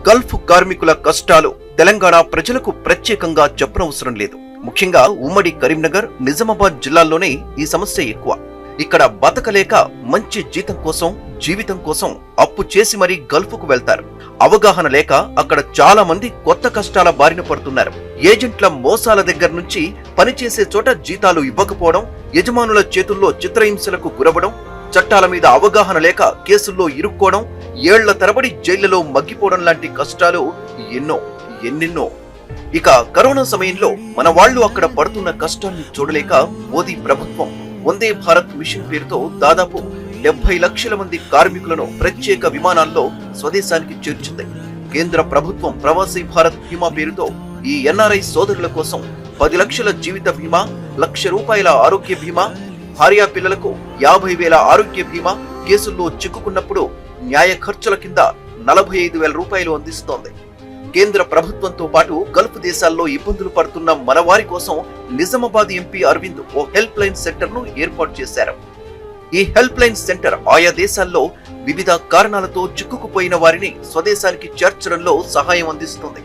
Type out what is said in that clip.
Gulf కార్మికుల కష్టాలు తెలంగాణ ప్రజలకు ప్రత్యేకంగా చెప్పనవసరం లేదు. ముఖ్యంగా ఉమ్మడి కరీంనగర్, నిజామాబాద్ జిల్లాల్లోనే ఈ సమస్య ఎక్కువ. ఇక్కడ బతకలేక మంచి జీతం కోసం, జీవితం కోసం అప్పు చేసి మరీ గల్ఫ్కు వెళ్తారు. అవగాహన లేక అక్కడ చాలా మంది కొత్త కష్టాల బారిన పడుతున్నారు. ఏజెంట్ల మోసాల దగ్గర నుంచి పనిచేసే చోట జీతాలు ఇవ్వకపోవడం, యజమానుల చేతుల్లో చిత్రహింసలకు గురవడం, చట్టాల మీద అవగాహన లేక కేసుల్లో ఇరుక్కోవడం, ఏళ్ల తరబడి జైళ్లలో మగ్గిపోవడం లాంటి కష్టాలు ఎన్నెన్నో. ఇక కరోనా సమయంలో మన వాళ్లు అక్కడ పడుతున్న కష్టాన్ని చూడలేక మోదీ ప్రభుత్వం వందే భారత్ మిషన్ పేరుతో దాదాపు 70 లక్షల మంది కార్మికులను ప్రత్యేక విమానాల్లో స్వదేశానికి చేర్చింది. కేంద్ర ప్రభుత్వం ప్రవాసీ భారత్ బీమా పేరుతో ఈ ఎన్ఆర్ఐ సోదరుల కోసం 10 లక్షల జీవిత బీమా, ₹1,00,000 ఆరోగ్య బీమా, భార్యా పిల్లలకు 50,000 ఆరోగ్య బీమా, కేసుల్లో చిక్కుకున్నప్పుడు న్యాయ ఖర్చుల కింద ₹45,000 అందిస్తోంది. కేంద్ర ప్రభుత్వంతో పాటు గల్ఫ్ దేశాల్లో ఇబ్బందులు పడుతున్న మనవారి కోసం నిజామాబాద్ ఎంపీ అరవింద్ ఓ హెల్ప్ లైన్ సెంటర్ ను ఏర్పాటు చేశారు. ఈ హెల్ప్ లైన్ సెంటర్ ఆయా దేశాల్లో వివిధ కారణాలతో చిక్కుకుపోయిన వారిని స్వదేశానికి చేర్చడంలో సహాయం అందిస్తుంది.